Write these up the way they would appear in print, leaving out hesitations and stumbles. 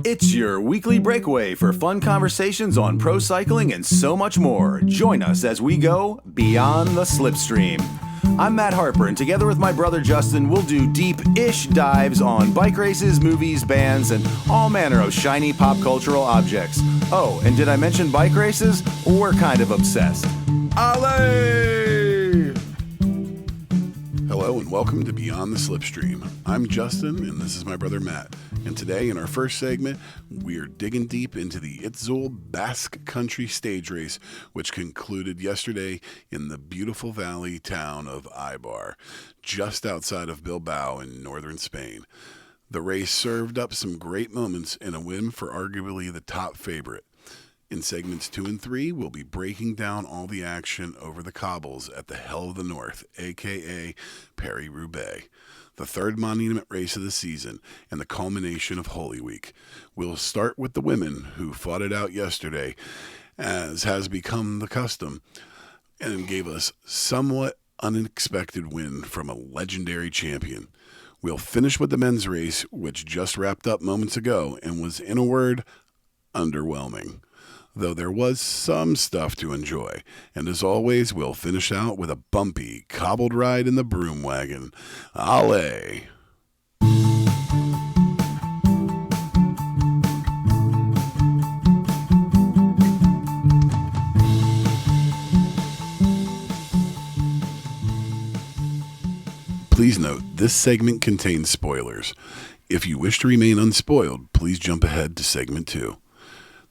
It's your weekly breakaway for fun conversations on pro cycling and so much more. Join us as we go beyond the slipstream. I'm Matt Harper, and together with my brother Justin, we'll do deep-ish dives on bike races, movies, bands, and all manner of shiny pop cultural objects. Oh, and did I mention bike races? We're kind of obsessed. Allez! Hello and welcome to Beyond the Slipstream. I'm Justin and this is my brother Matt. And today in our first segment, we're digging deep into the Itzulia Basque Country stage race, which concluded yesterday in the beautiful valley town of Eibar, just outside of Bilbao in northern Spain. The race served up some great moments and a win for arguably the top favorite. In segments 2 and 3, we'll be breaking down all the action over the cobbles at the Hell of the North, aka Paris-Roubaix, the third monument race of the season and the culmination of Holy Week. We'll start with the women who fought it out yesterday, as has become the custom, and gave us somewhat unexpected win from a legendary champion. We'll finish with the men's race, which just wrapped up moments ago and was, in a word, underwhelming, though there was some stuff to enjoy. And as always, we'll finish out with a bumpy, cobbled ride in the Broom Wagon. Allez! Please note, this segment contains spoilers. If you wish to remain unspoiled, please jump ahead to segment 2.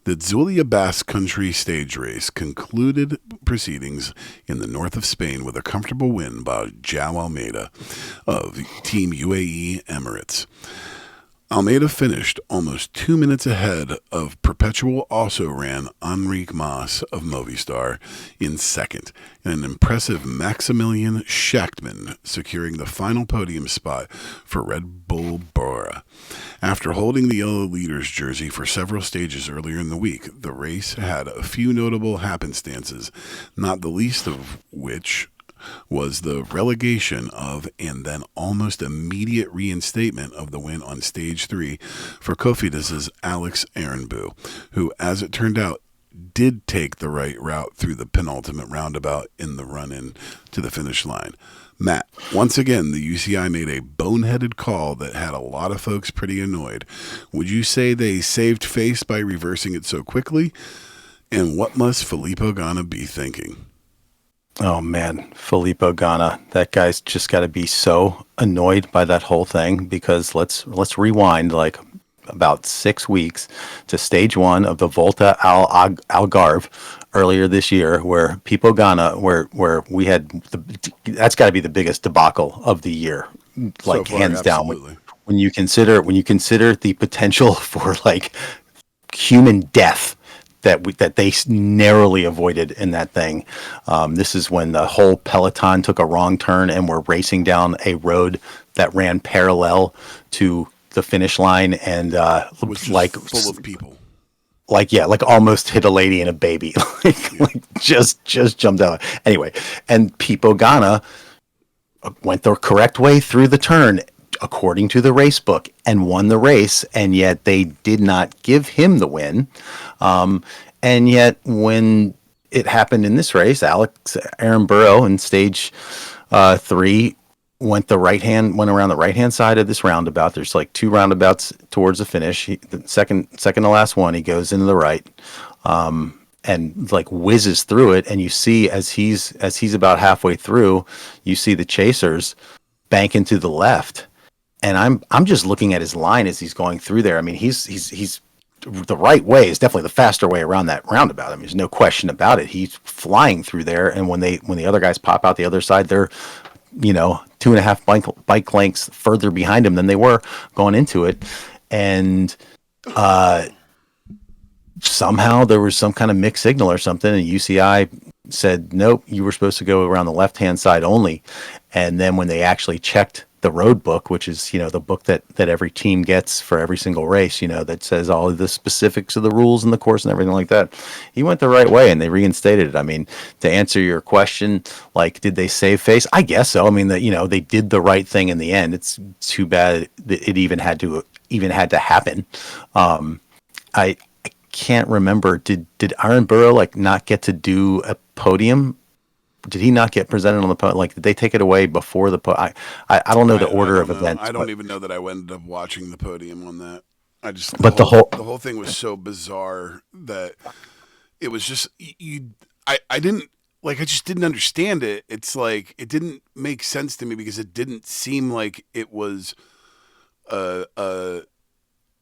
The Itzulia Basque Country stage race concluded proceedings in the north of Spain with a comfortable win by João Almeida of Team UAE Emirates. Almeida finished almost 2 minutes ahead of Perpetual also ran Enrique Mas of Movistar in second, and an impressive Maximilian Schachtman securing the final podium spot for Red Bull Bora. After holding the yellow leader's jersey for several stages earlier in the week, the race had a few notable happenstances, not the least of which was the relegation of and then almost immediate reinstatement of the win on stage 3 for Cofidis's Alex Arenbu, who, as it turned out, did take the right route through the penultimate roundabout in the run-in to the finish line. Matt, once again, the UCI made a boneheaded call that had a lot of folks pretty annoyed. Would you say they saved face by reversing it so quickly? And what must Filippo Ganna be thinking? Oh man, Filippo Ganna, that guy's just got to be so annoyed by that whole thing, because let's rewind like about 6 weeks to stage 1 of the Volta al Algarve earlier this year, where Filippo Ganna, where we had that's got to be the biggest debacle of the year, like so far, hands absolutely down. When you consider the potential for like human death that they narrowly avoided in that thing. This is when the whole peloton took a wrong turn and were racing down a road that ran parallel to the finish line, and like full of people. Like almost hit a lady and a baby. like just jumped out. Anyway, and Filippo Ganna went the correct way through the turn according to the race book and won the race, and yet they did not give him the win. And yet when it happened in this race, Alex Arenbu in stage 3 went around the right-hand side of this roundabout. There's like 2 roundabouts towards the finish. The second to last one, he goes into the right, and like whizzes through it. And you see as he's about halfway through, you see the chasers bank into the left. And I'm just looking at his line as he's going through there. I mean, he's the right way is definitely the faster way around that roundabout. I mean, there's no question about it. He's flying through there, and when the other guys pop out the other side, they're 2.5 bike lengths further behind him than they were going into it. And somehow there was some kind of mixed signal or something, and UCI said, nope, you were supposed to go around the left-hand side only. And then when they actually checked the road book, which is, the book that every team gets for every single race, that says all of the specifics of the rules and the course and everything like that, he went the right way and they reinstated it. I mean, to answer your question, like, did they save face? I guess so. I mean, they did the right thing in the end. It's too bad that it even had to even had to happen. I can't remember. Did Aaron Burrow like not get to do a podium? Did he not get presented on the podium? Like, did they take it away before the podium? I don't know the order of events. I don't even know that I ended up watching the podium on that. The whole thing was so bizarre that it was just I didn't like, I just didn't understand it. It's like, it didn't make sense to me because it didn't seem like it was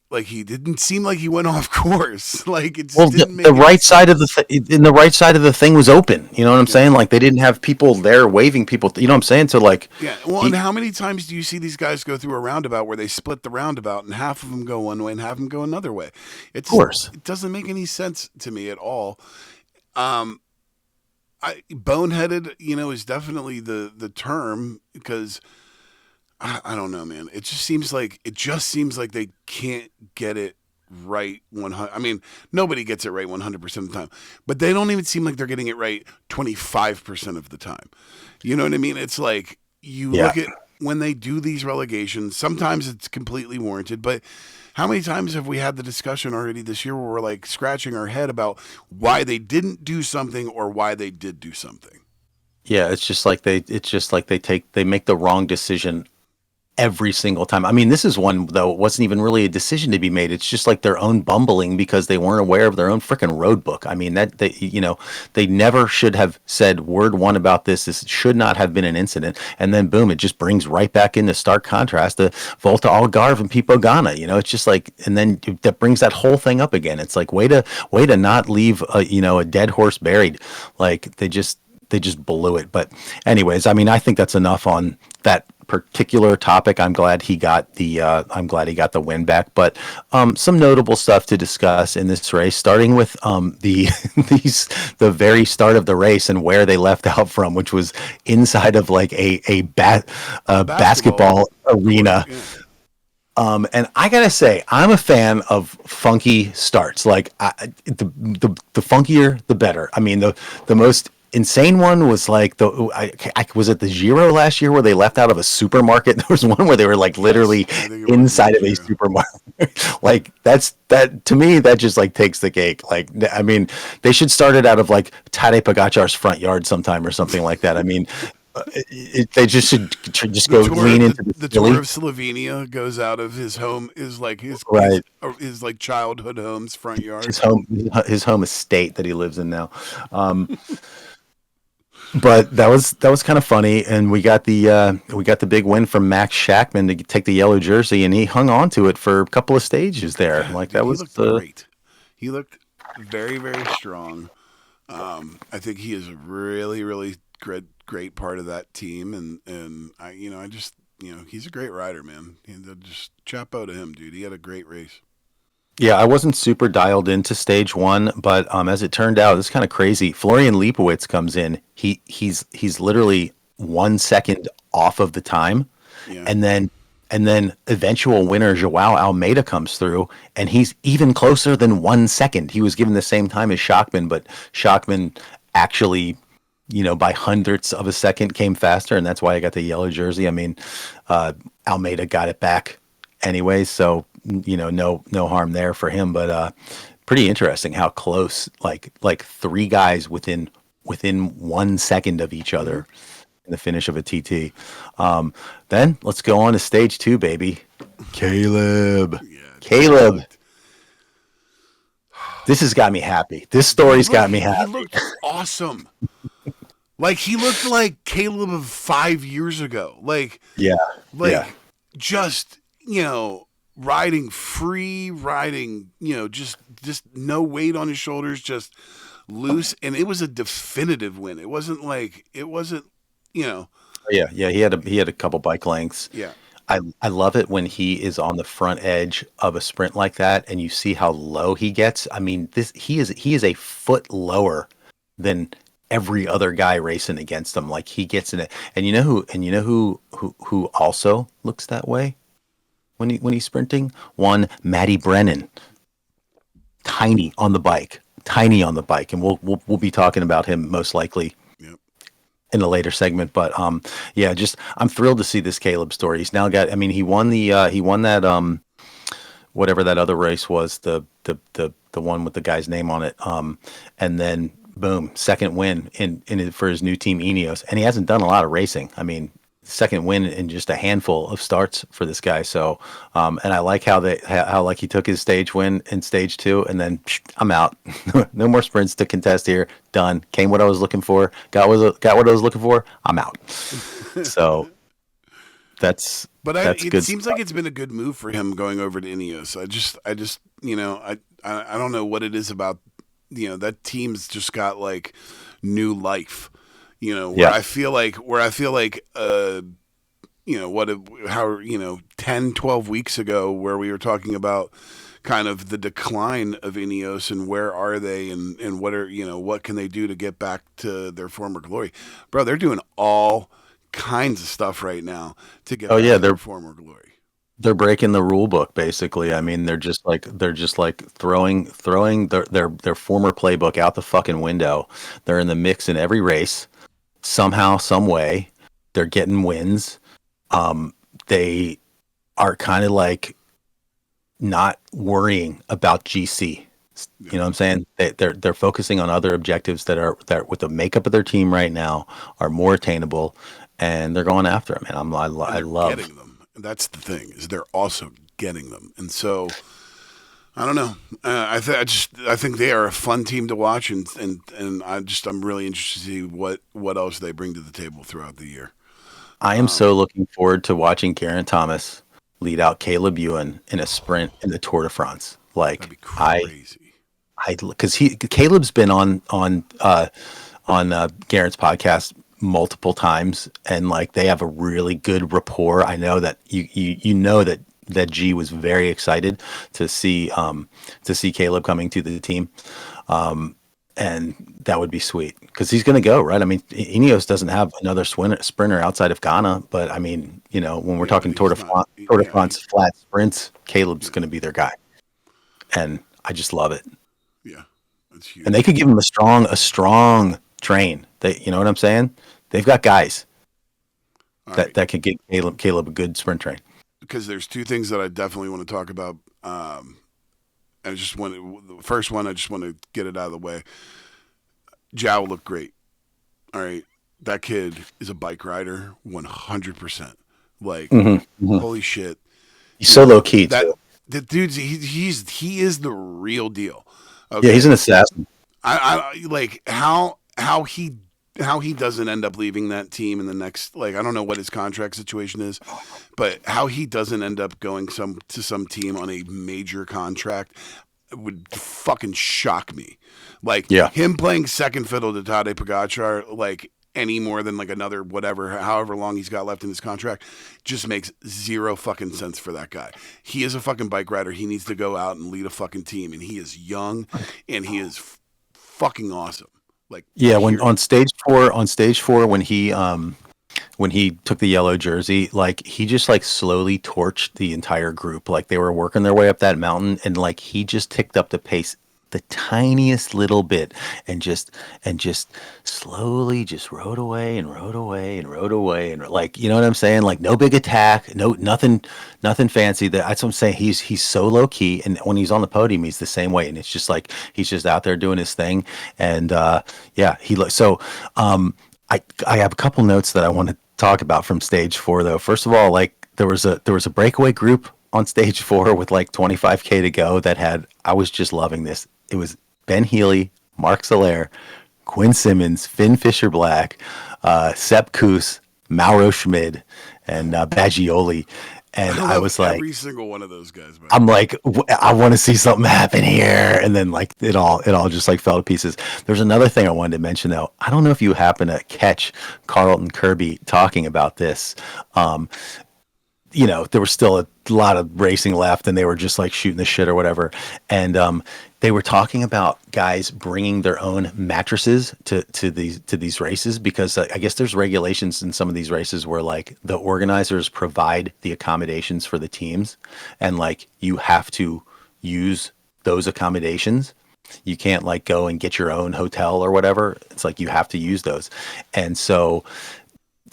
like he didn't seem like he went off course. Like, it just didn't make the right side of the right side of the thing was open. You know what I'm saying? Like, they didn't have people there waving people. You know what I'm saying? So like, yeah. Well, and how many times do you see these guys go through a roundabout where they split the roundabout and half of them go one way and half of them go another way? Of course, it doesn't make any sense to me at all. Boneheaded, is definitely the term, because I don't know, man. It just seems like they can't get it right 100. I mean, nobody gets it right 100% of the time, but they don't even seem like they're getting it right 25% of the time. You know what I mean? It's like, look at when they do these relegations, sometimes it's completely warranted, but how many times have we had the discussion already this year where we're like scratching our head about why they didn't do something or why they did do something? Yeah, it's just like they make the wrong decision every single time. I mean, this is one, though, it wasn't even really a decision to be made. It's just like their own bumbling because they weren't aware of their own freaking road book. I mean, that they never should have said word one about this. This should not have been an incident. And then boom, it just brings right back into stark contrast to Volta Algarve and Pipo Ghana. It's just like, and then that brings that whole thing up again. It's like, way to not leave a dead horse buried. Like, they just blew it. But anyways, I mean, I think that's enough on that particular topic. I'm glad he got the win back. But some notable stuff to discuss in this race, starting with the very start of the race and where they left out from, which was inside of like a basketball arena. Yeah. And I gotta say, I'm a fan of funky starts. Like, the funkier, the better. I mean, the most insane one was like was it the Giro last year where they left out of a supermarket? There was one where they were like literally inside of a supermarket. Like, that to me, that just like takes the cake. Like, I mean, they should start it out of like Tadej Pogacar's front yard sometime or something like that. I mean, they just should just go lean into the Tour of Slovenia goes out of his home, is like his like childhood home's front yard, his home estate that he lives in now. But that was kind of funny, and we got the big win from Max Schachmann to take the yellow jersey, and he hung on to it for a couple of stages there. Like, that was great. He looked very, very strong. I think he is a really, really great part of that team, and I just he's a great rider, man. Just chapeau to him, dude. He had a great race. Yeah, I wasn't super dialed into stage one, but as it turned out, it's kind of crazy. Florian Leibowitz comes in. He's literally 1 second off of the time, and then eventual winner Joao Almeida comes through, and he's even closer than 1 second. He was given the same time as Schachmann, but Schachmann actually, by hundredths of a second came faster, and that's why I got the yellow jersey. I mean, Almeida got it back anyway, so no harm there for him. But pretty interesting how close, like three guys within 1 second of each other in the finish of a TT. Then let's go on to stage two, baby. Caleb. This has got me happy. This story's got me happy. He looked awesome. Like, he looked like Caleb of 5 years ago. Just, riding free, just no weight on his shoulders, just loose. And it was a definitive win. It wasn't. Yeah. He had a couple bike lengths. Yeah. I love it when he is on the front edge of a sprint like that, and you see how low he gets. I mean, he is a foot lower than every other guy racing against him. Like, he gets in it, and you know who also looks that way when he's sprinting? One, Matty Brennan, tiny on the bike, and we'll be talking about him most likely in a later segment. But I'm thrilled to see this Caleb story. He's now got, I mean, he won that whatever that other race was, the one with the guy's name on it. And then boom, second win for his new team Ineos, and he hasn't done a lot of racing. I mean, second win in just a handful of starts for this guy. So, and I like how like he took his stage win in stage 2, and then I'm out. No more sprints to contest here. Done. Came what I was looking for. Got what I was looking for. I'm out. So that's But it good seems stuff. like it's been a good move for him going over to Ineos. I just, I don't know what it is about, that team's just got like new life, where Yeah. I feel like, how, 10, 12 weeks ago, where we were talking about kind of the decline of Ineos and where are they and what are, what can they do to get back to their former glory? Bro, they're doing all kinds of stuff right now to get Oh back yeah, to their former glory. they're breaking the rule book basically. I mean, they're just like throwing their former playbook out the fucking window. They're in the mix in every race somehow, some way. They're getting wins. They are kind of like not worrying about GC. You know what I'm saying? They're focusing on other objectives that with the makeup of their team right now are more attainable, and they're going after them. And I And they're love. getting them. And that's the thing, is they're also getting them. And so I don't know. I think they are a fun team to watch, and I'm really interested to see what else they bring to the table throughout the year. I am so looking forward to watching Geraint Thomas lead out Caleb Ewan in a sprint in the Tour de France. That'd Like be crazy. because Caleb's been on Geraint's podcast multiple times, and like they have a really good rapport. I know that you know that G was very excited to see Caleb coming to the team. And that would be sweet because he's going to go, right? I mean, Ineos doesn't have another sprinter outside of Ghana, but I mean, when we're Yeah, talking but Tour de he's France, not. Tour de Yeah, France flat sprints, Caleb's going to be their guy, and I just love it. yeah, that's huge. And they could give him a strong train. You know what I'm saying? They've got guys All right. that could get Caleb a good sprint train. Because there's two things that I definitely want to talk about. The first one, I just want to get it out of the way. Zhao looked great. All right. That kid is a bike rider 100%. Like, holy shit. He's so low key That too. the dude's he is the real deal. Yeah, he's Okay. an assassin. I like how he doesn't end up leaving that team in the next, like, I don't know what his contract situation is, but how he doesn't end up going to some team on a major contract would fucking shock me. Like, Yeah. him playing second fiddle to Tadej Pogacar, like, any more than like another however long he's got left in his contract, just makes zero fucking sense for that guy. He is a fucking bike rider. He needs to go out and lead a fucking team, and he is young and he is fucking awesome. Like, Yeah, when period. on stage four when he took the yellow jersey, like he just like slowly torched the entire group. Like they were working their way up that mountain, and like he just ticked up the pace the tiniest little bit, and just slowly just rode away and rode away and rode away, and like, you know what I'm saying? Like no big attack, no nothing fancy. That's what I'm saying. He's so low key, and when he's on the podium, he's the same way, and it's just like he's just out there doing his thing, and yeah, he looks so. I have a couple notes that I want to talk about from stage 4 though. First of all, like there was a breakaway group on stage 4 with like 25K to go I was just loving this. It was Ben Healy, Mark Soler, Quinn Simmons, Finn Fisher-Black, Sepp Kuss, Mauro Schmid, and Baggioli. And I was like, every single one of those guys, man. I'm like, I want to see something happen here, and then like it all just like fell to pieces. There's another thing I wanted to mention though. I don't know if you happen to catch Carlton Kirby talking about this. There was still a lot of racing left, and they were just like shooting the shit or whatever. And they were talking about guys bringing their own mattresses to these races, because I guess there's regulations in some of these races where like the organizers provide the accommodations for the teams, and like you have to use those accommodations. You can't like go and get your own hotel or whatever. It's like you have to use those. And so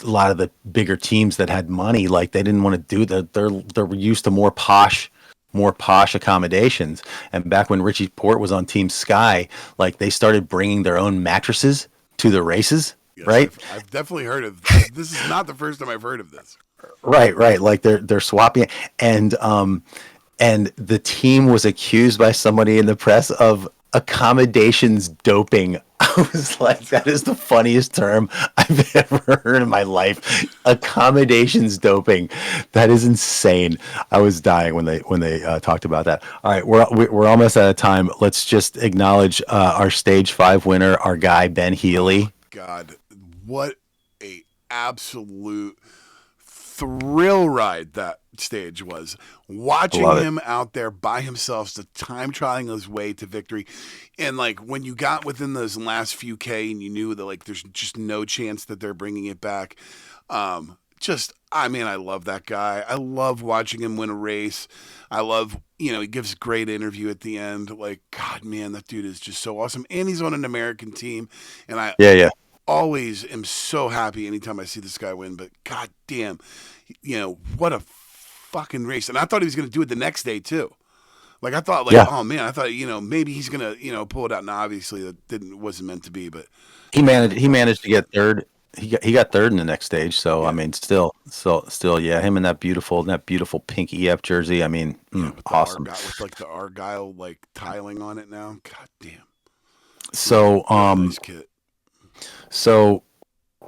a lot of the bigger teams that had money, like they didn't want to do that. They're used to more posh more posh accommodations. And back when Richie Port was on Team Sky, like they started bringing their own mattresses to the races, Yes, right? I've definitely heard of this. Is not the first time I've heard of this. Right. Like they're swapping it. And the team was accused by somebody in the press of accommodations doping. I was like, that is the funniest term I've ever heard in my life. Accommodations doping. That is insane. I was dying when they talked about that. All right, we're almost out of time. Let's just acknowledge our stage 5 winner, our guy Ben Healy. God, what a absolute thrill ride that stage was. Watching him out there by himself, the time trialing his way to victory. And like when you got within those last few K and you knew that like there's just no chance that they're bringing it back. I love that guy. I love watching him win a race. I love, he gives a great interview at the end. Like, God, man, that dude is just so awesome. And he's on an American team. And I always am so happy anytime I see this guy win. But God damn, what a fucking race. And I thought he was going to do it the next day too. Like I thought, oh man, I thought, maybe he's going to, pull it out. And obviously that wasn't meant to be, but he managed to get third. He got third in the next stage. So, yeah. I mean, still, yeah, him in that beautiful pink EF jersey. I mean, awesome. With like the Argyle, like tiling on it now. God damn. So, nice kit. So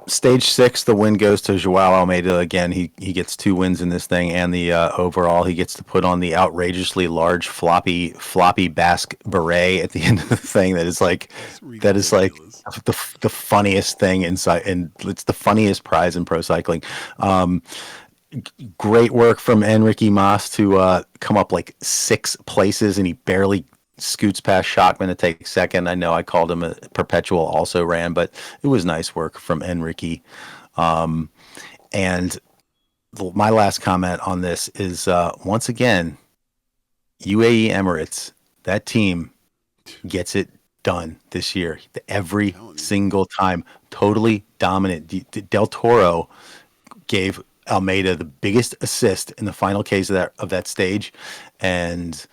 stage 6, the win goes to Joao Almeida again. He gets 2 wins in this thing, and the overall he gets to put on the outrageously large floppy Basque beret at the end of the thing. That is like the funniest thing inside, and it's the funniest prize in pro cycling. Great work from Enrique Mas to come up like 6 places, and he barely scoots past Shockman to take second. I know I called him a perpetual also ran, but it was nice work from Enrique. And my last comment on this is once again, UAE Emirates, that team gets it done this year. Every single time, totally dominant. Del Toro gave Almeida the biggest assist in the final case of that stage, and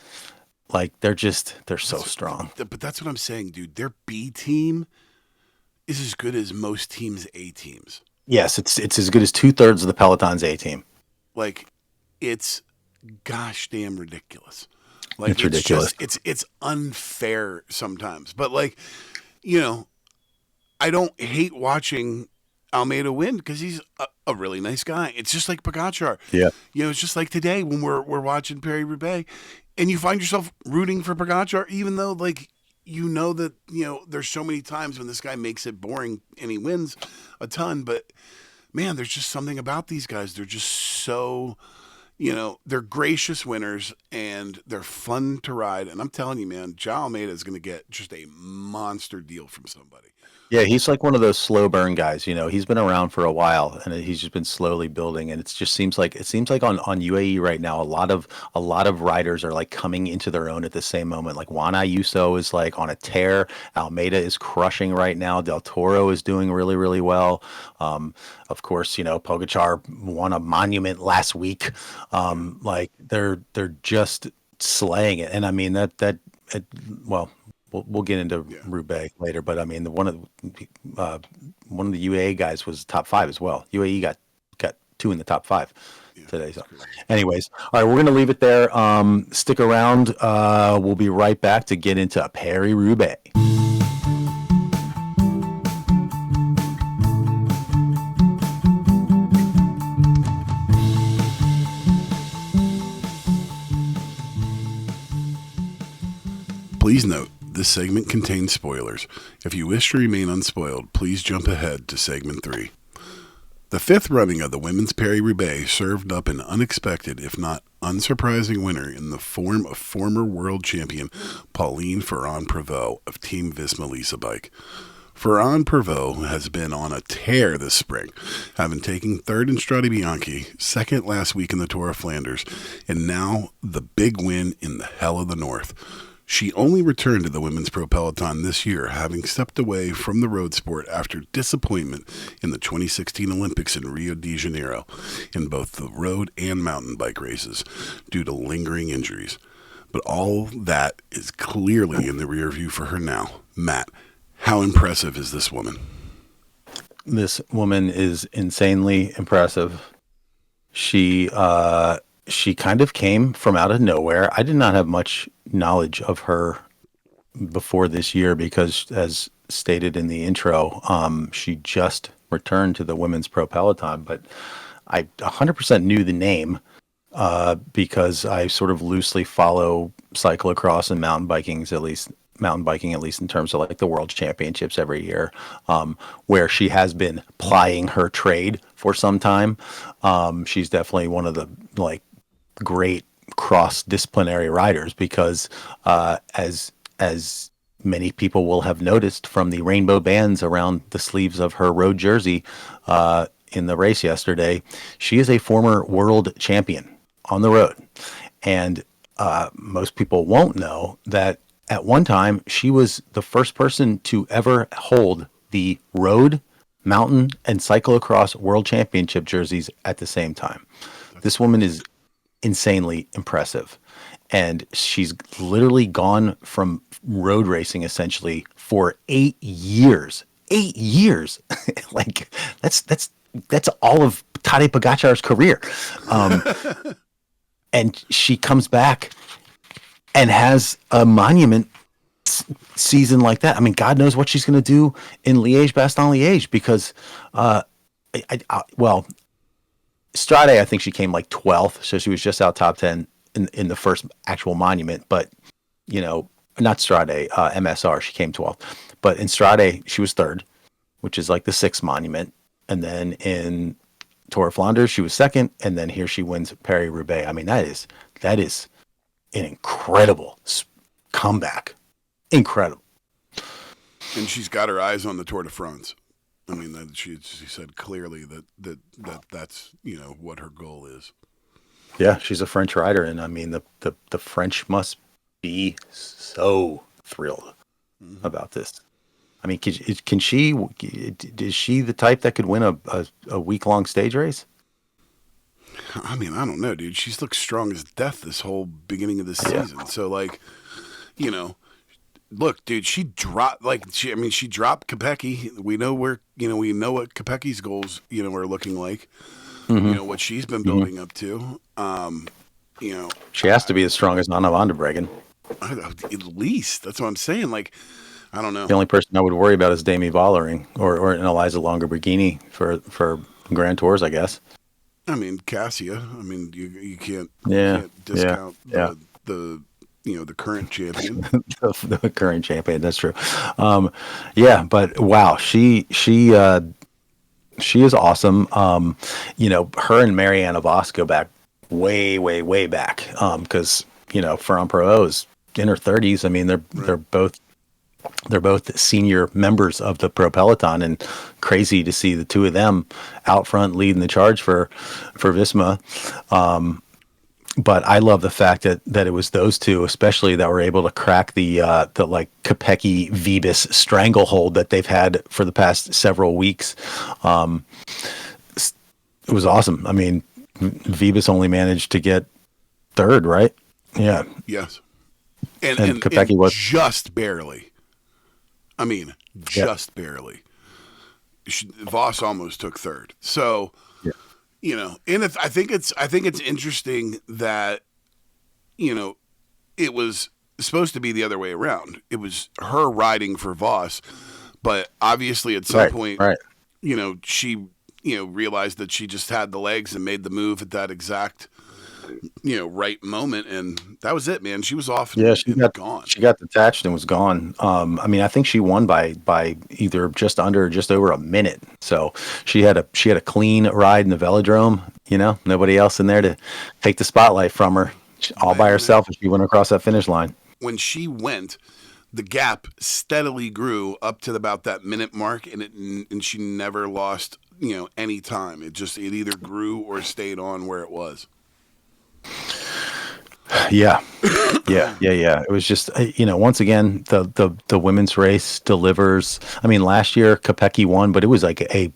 like they're so strong. But that's what I'm saying, dude. Their B team is as good as most teams' A teams. Yes, it's as good as 2/3 of the peloton's A team. Like, it's gosh damn ridiculous. Like it's ridiculous. It's unfair sometimes. But like, I don't hate watching Almeida win because he's a really nice guy. It's just like Pogačar. Yeah. It's just like today when we're watching Paris-Roubaix. And you find yourself rooting for Pogačar, even though, like, that, there's so many times when this guy makes it boring and he wins a ton. But, man, there's just something about these guys. They're just so, they're gracious winners and they're fun to ride. And I'm telling you, man, Joao Almeida is going to get just a monster deal from somebody. Yeah, he's like one of those slow burn guys. He's been around for a while, and he's just been slowly building. And it seems like on UAE right now, a lot of riders are like coming into their own at the same moment. Like Juan Ayuso is like on a tear. Almeida is crushing right now. Del Toro is doing really, really well. Of course, Pogačar won a monument last week. Like they're just slaying it. And I mean well. We'll get into Roubaix later, but I mean one of the UAE guys was top 5 as well. UAE got 2 in the top 5 today. So, anyways, all right, we're gonna leave it there. Stick around. We'll be right back to get into Paris-Roubaix. Please note, this segment contains spoilers. If you wish to remain unspoiled, please jump ahead to segment 3. The 5th running of the women's Paris-Roubaix served up an unexpected, if not unsurprising winner in the form of former world champion Pauline Ferrand-Prévot of Team Visma Lease Bike. Ferrand-Prévot has been on a tear this spring, having taken 3rd in Strade Bianche, 2nd last week in the Tour of Flanders, and now the big win in the Hell of the North. She only returned to the women's pro peloton this year, having stepped away from the road sport after disappointment in the 2016 Olympics in Rio de Janeiro in both the road and mountain bike races due to lingering injuries. But all that is clearly in the rear view for her now. Matt, how impressive is this woman? This woman is insanely impressive. She kind of came from out of nowhere. I did not have much knowledge of her before this year because, as stated in the intro, she just returned to the women's pro peloton. But I 100% knew the name because I sort of loosely follow cyclocross and mountain biking, at least in terms of like the world championships every year, where she has been plying her trade for some time. She's definitely one of the like great cross-disciplinary riders because as many people will have noticed from the rainbow bands around the sleeves of her road jersey in the race yesterday, she is a former world champion on the road. And most people won't know that at one time she was the first person to ever hold the road, mountain, and cyclocross world championship jerseys at the same time. This woman is insanely impressive. And she's literally gone from road racing essentially for 8 years. 8 years. Like that's all of Tadej Pogacar's career. And she comes back and has a monument season like that. I mean, God knows what she's going to do in Liège-Bastogne-Liège because, Strade, I think she came like 12th, so she was just out top 10 in the first actual monument. But, you know, not Strade, MSR, she came 12th. But in Strade, she was third, which is like the sixth monument. And then in Tour of Flanders, she was second, and then here she wins Paris-Roubaix. I mean, that is an incredible comeback. Incredible. And she's got her eyes on the Tour de France. I mean, that she said clearly that's, you know, what her goal is. Yeah, she's a French rider, and I mean, the French must be so thrilled about this. I mean, is she the type that could win a week-long stage race? I mean, I don't know, dude. She's looked strong as death this whole beginning of this season. So, like, you know, look, dude, she dropped Kopecky. We know what Kopecky's goals, you know, are looking like. You know, what she's been building up to. You know, she has to be as strong as Anna van der Breggen. At least. That's what I'm saying. Like, I don't know. The only person I would worry about is Demi Vollering or an Eliza Longoborghini for Grand Tours, I guess. I mean, Cassia. I mean, you can't discount the you know, the current champion. the current champion. That's true. But wow, she is awesome. You know, her and Marianne Vos go back way back. Because you know, Ferran Pro is in her 30s. I mean, they're both senior members of the Pro Peloton, and crazy to see the two of them out front leading the charge for Visma. But I love the fact that it was those two, especially, that were able to crack the like Kopecky Vibis stranglehold that they've had for the past several weeks. It was awesome. I mean, Vibis only managed to get third, right? Yeah. Yes. And Kopecky was just barely. I mean, just barely. Voss almost took third. So, you know, and I think it's interesting that, you know, it was supposed to be the other way around. It was her riding for Voss, but obviously at some point, you know, she, you know, realized that she just had the legs and made the move at that exact, you know, right moment, and that was it, man. She was off. She got gone. She got detached and was gone. I mean, I think she won by either just under or just over a minute. So she had a clean ride in the velodrome. You know, nobody else in there to take the spotlight from her. All by herself, and she went across that finish line. When she went, the gap steadily grew up to about that minute mark, and she never lost, you know, any time. It either grew or stayed on where it was. Yeah. Yeah. It was just, once again, the women's race delivers. I mean, last year Kopecky won, but it was like a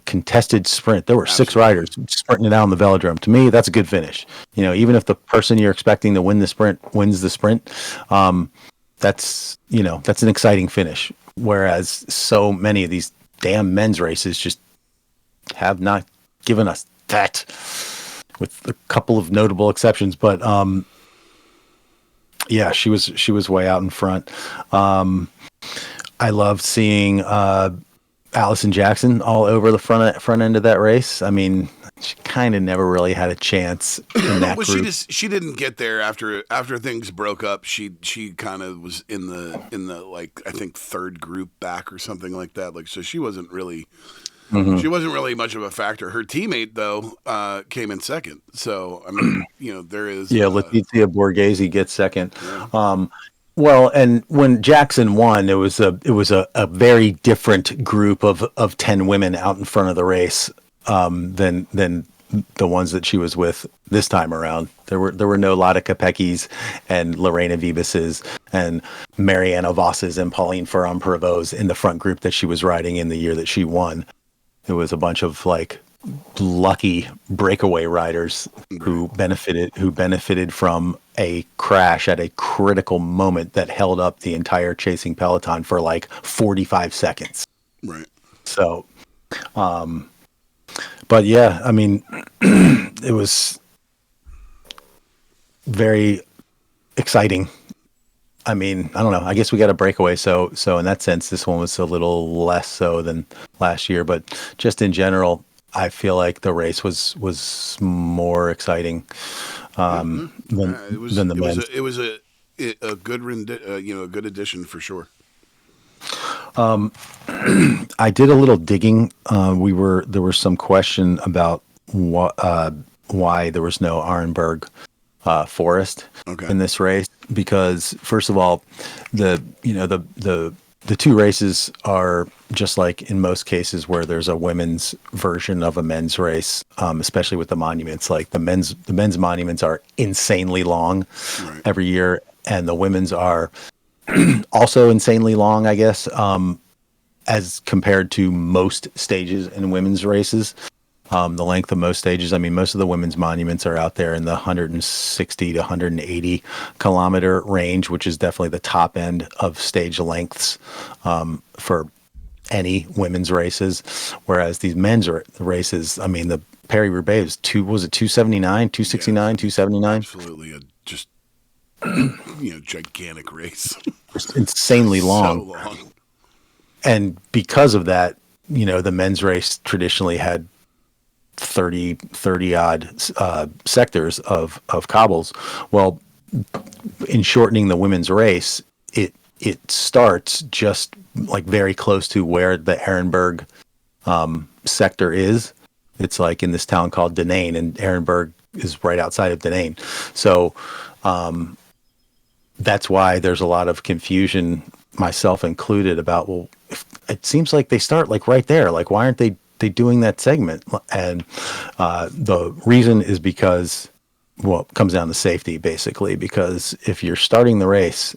contested sprint. There were six riders sprinting it down the velodrome. To me, that's a good finish. Even if the person you're expecting to win the sprint wins the sprint, that's an exciting finish. Whereas so many of these damn men's races just have not given us that, with a couple of notable exceptions. But yeah, she was way out in front. I loved seeing Allison Jackson all over the front end of that race. I mean, she kind of never really had a chance in that well, group. she didn't get there after things broke up. She kind of was in the like, I think, third group back or something like that. Like, so she wasn't really much of a factor. Her teammate though came in second. So I mean, there is Letizia Borghese gets second. Yeah. Well, and when Jackson won, it was a very different group of 10 women out in front of the race than the ones that she was with this time around. There were no Lotta Kopeckis and Lorena Vibases and Mariana Vosses and Pauline Ferrand-Prévot's in the front group that she was riding in the year that she won. It was a bunch of like lucky breakaway riders who benefited from a crash at a critical moment that held up the entire chasing peloton for like 45 seconds. Right. So, but yeah, I mean, it was very exciting. I mean, I don't know. I guess we got a breakaway, so in that sense, this one was a little less so than last year. But just in general, I feel like the race was more exciting than the men's. It was a good a good addition for sure. I did a little digging. There was some question about why there was no Arenberg Forest in this race, because first of all, the two races are just like in most cases where there's a women's version of a men's race, especially with the monuments. Like the men's monuments are insanely long every year, and the women's are also insanely long, I guess, as compared to most stages in women's races. The length of most stages. I mean, most of the women's monuments are out there in the 160 to 180 kilometer range, which is definitely the top end of stage lengths for any women's races. Whereas these men's races, I mean, the Paris-Roubaix was it 279, 269, 279? Absolutely, just gigantic race. Just insanely long. So long. And because of that, the men's race traditionally had 30 odd sectors of cobbles. Well, in shortening the women's race, it starts just like very close to where the Ehrenberg sector is. It's like in this town called Denane, and Ehrenberg is right outside of Denane. So that's why there's a lot of confusion, myself included, about, well, it seems like they start like right there. Like, why aren't they doing that segment? And the reason is because, well, it comes down to safety, basically, because if you're starting the race,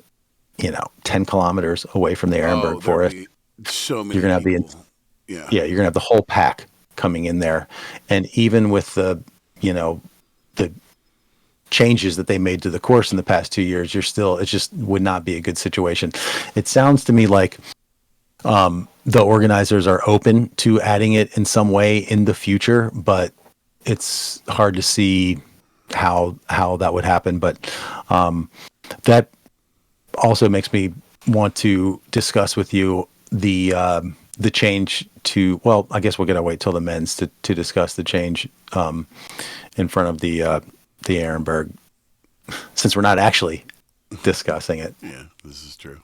10 kilometers away from the Ehrenberg Forest, so many you're going to have you're going to have the whole pack coming in there. And even with the changes that they made to the course in the past 2 years, it just would not be a good situation. It sounds to me like the organizers are open to adding it in some way in the future, but it's hard to see how that would happen. But that also makes me want to discuss with you the change to, well, I guess we're going to wait till the men's to discuss the change in front of the Ehrenberg, since we're not actually discussing it. Yeah, this is true.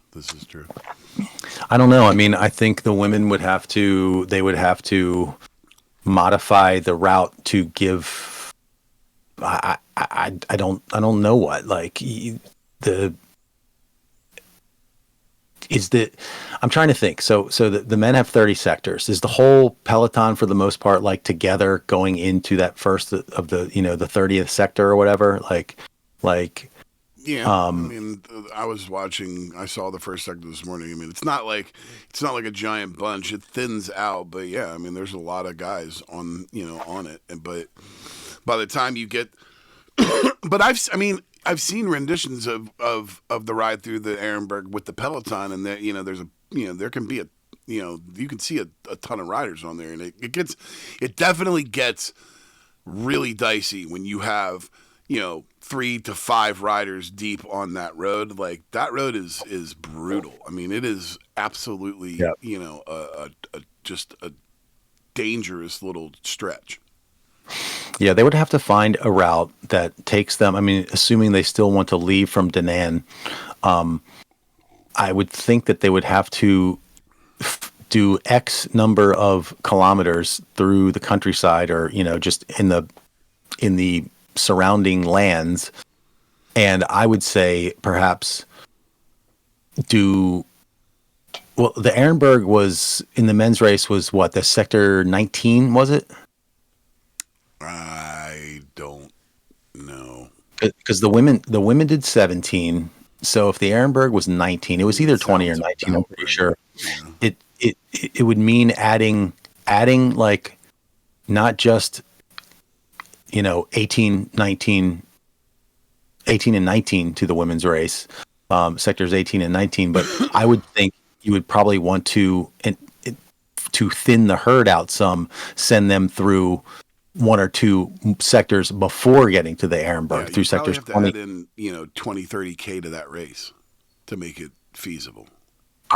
I don't know. I mean, I think the women would have to modify the route to give. I don't know what, like, I'm trying to think. So the men have 30 sectors. Is the whole peloton for the most part like together going into that first of the the 30th sector or whatever? Like, Like, Yeah, I mean, I saw the first sector this morning. I mean, it's not like a giant bunch. It thins out, but yeah, I mean, there's a lot of guys on it, but by the time you get, but I've seen renditions of the ride through the Ehrenberg with the peloton, and there there can be you can see a ton of riders on there, and it definitely gets really dicey when you have 3 to 5 riders deep on that road. Like, that road is brutal. I mean, it is absolutely just a dangerous little stretch. Yeah, they would have to find a route that takes them. I mean, assuming they still want to leave from Danann, I would think that they would have to do X number of kilometers through the countryside, or just in the surrounding lands. And I would say perhaps the Ehrenberg was in the men's race was what, the sector 19, was it? I don't know, because the women did 17. So if the Ehrenberg was 19, it was either 20 or 19. I'm pretty sure. Yeah. It would mean adding like not just 18 and 19 to the women's race, sectors 18 and 19. But I would think you would probably want to thin the herd out some, send them through 1 or 2 sectors before getting to the Ehrenberg, through sectors 20. Add in 20-30K to that race to make it feasible.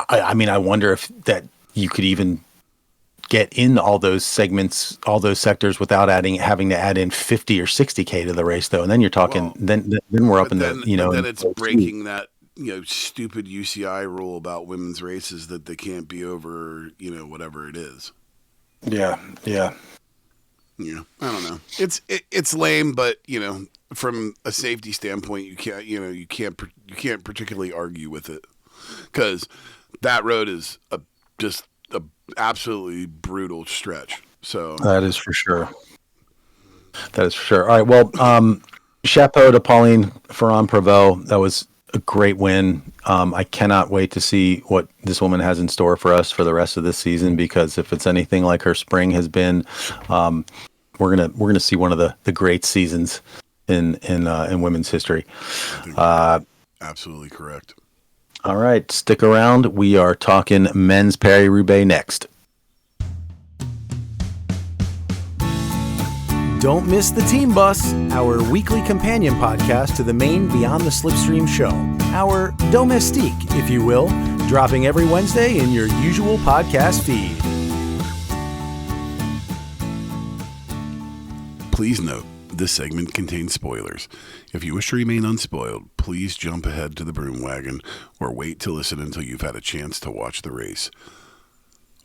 I mean, I wonder if that you could even get in all those segments, all those sectors, without having to add in 50 or 60K to the race, though. And then you're talking, then we're up in the, then it's breaking that, stupid UCI rule about women's races that they can't be over, whatever it is. Yeah. Yeah, I don't know. It's lame, but from a safety standpoint, you can't particularly argue with it, because that road is just a absolutely brutal stretch. So that is for sure. All right. Well, chapeau to Pauline Ferrand-Prévot. That was a great win. I cannot wait to see what this woman has in store for us for the rest of this season, because if it's anything like her spring has been, we're gonna see one of the great seasons in women's history. Absolutely correct. All right, stick around. We are talking men's Paris-Roubaix next. Don't miss the Team Bus, our weekly companion podcast to the main Beyond the Slipstream show. Our domestique, if you will, dropping every Wednesday in your usual podcast feed. Please note, this segment contains spoilers. If you wish to remain unspoiled, please jump ahead to the Broom Wagon or wait to listen until you've had a chance to watch the race.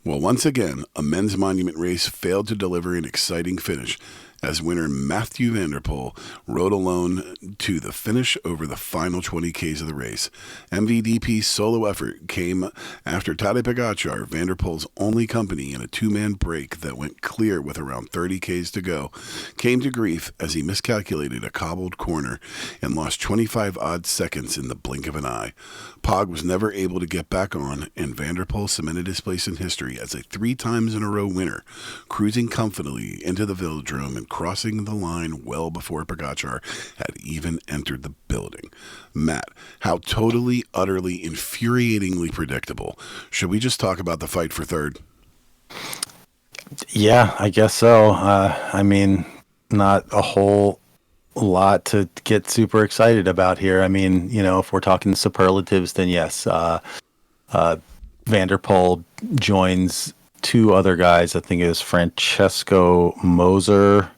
Well, once again, a men's monument race failed to deliver an exciting finish, as winner Mathieu van der Poel rode alone to the finish over the final 20 Ks of the race. MVDP's solo effort came after Tadej Pogačar, van der Poel's only company in a 2-man break that went clear with around 30 Ks to go, came to grief as he miscalculated a cobbled corner and lost 25 odd seconds in the blink of an eye. Pog was never able to get back on, and van der Poel cemented his place in history as a 3 times in a row winner, cruising comfortably into the Velodrome and crossing the line well before Pogačar had even entered the building. Matt, how totally, utterly, infuriatingly predictable. Should we just talk about the fight for third? Yeah, I guess so. I mean, not a whole lot to get super excited about here. I mean, if we're talking superlatives, then yes, Van der Poel joins 2 other guys. I think it was Francesco Moser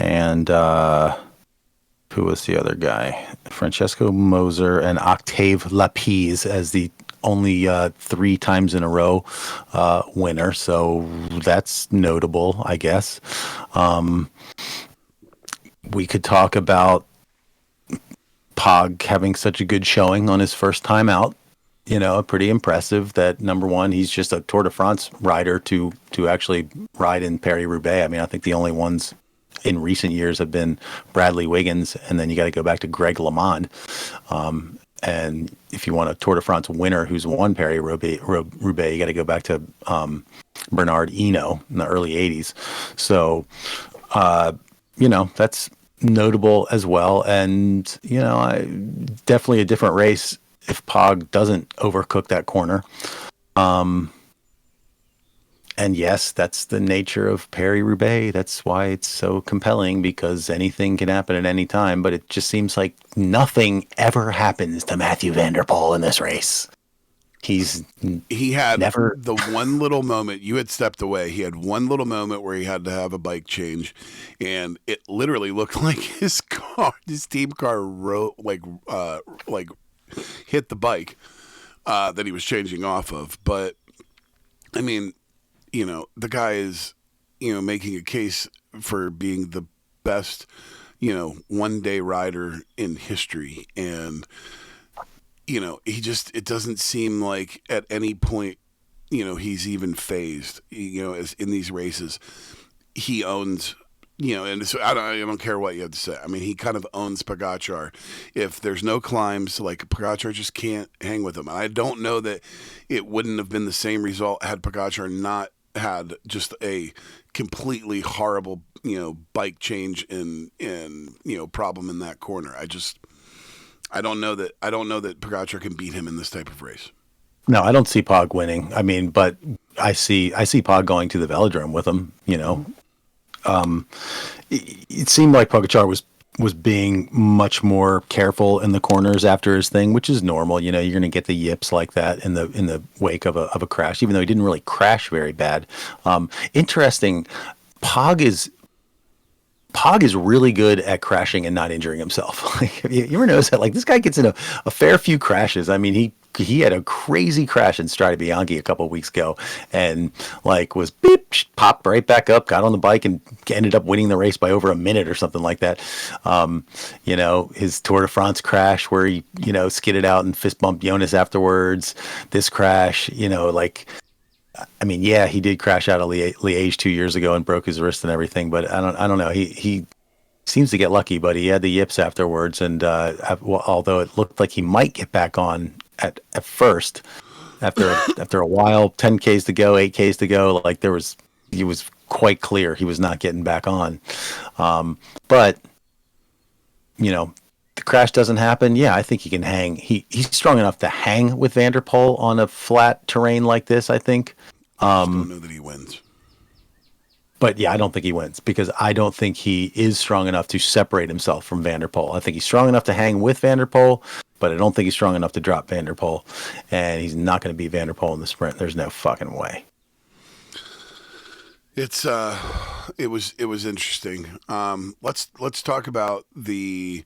and who was the other guy? Francesco Moser and Octave Lapise as the only 3 times in a row winner. So that's notable, I guess. We could talk about Pog having such a good showing on his first time out. Pretty impressive that, number one, he's just a Tour de France rider to actually ride in Paris-Roubaix. I mean, I think the only ones in recent years have been Bradley Wiggins, and then you got to go back to Greg LeMond. And if you want a Tour de France winner who's won Paris-Roubaix, you got to go back to Bernard Hinault in the early 80s. So, that's notable as well. And, definitely a different race if Pog doesn't overcook that corner. And yes, that's the nature of Paris-Roubaix. That's why it's so compelling, because anything can happen at any time. But it just seems like nothing ever happens to Mathieu van der Poel in this race. He had never the one little moment. You had stepped away. He had one little moment where he had to have a bike change, and it literally looked like his team car, hit the bike that he was changing off of. But I mean, the guy is, making a case for being the best, one-day rider in history. And, it doesn't seem like at any point, he's even phased, as in these races. He owns, and so I don't care what you have to say. I mean, he kind of owns Pogačar. If there's no climbs, like, Pogačar just can't hang with him. And I don't know that it wouldn't have been the same result had Pogačar not had just a completely horrible, bike change and problem in that corner. I don't know that Pogačar can beat him in this type of race. No, I don't see Pog winning. I mean, but I see Pog going to the velodrome with him, It seemed like Pogačar was being much more careful in the corners after his thing, which is normal. You're going to get the yips like that in the wake of a crash, even though he didn't really crash very bad. Interesting. Pog is really good at crashing and not injuring himself. You ever notice that? Like, this guy gets in a fair few crashes. I mean, he had a crazy crash in Strade Bianchi a couple of weeks ago, and was popped right back up, got on the bike, and ended up winning the race by over a minute or something like that. His Tour de France crash where he skidded out and fist bumped Jonas afterwards. This crash, he did crash out of Liège 2 years ago and broke his wrist and everything, but I don't know. He seems to get lucky, but he had the yips afterwards, and although it looked like he might get back on at first, after a while, 10Ks to go, 8Ks to go, he was quite clear he was not getting back on. But the crash doesn't happen. Yeah, I think he can hang. He's strong enough to hang with Van der Poel on a flat terrain like this, I think. I don't know that he wins. But yeah, I don't think he wins, because I don't think he is strong enough to separate himself from Van der Poel. I think he's strong enough to hang with Van der Poel, but I don't think he's strong enough to drop Van der Poel. And he's not going to beat Van der Poel in the sprint. There's no fucking way. It was interesting. Let's talk about the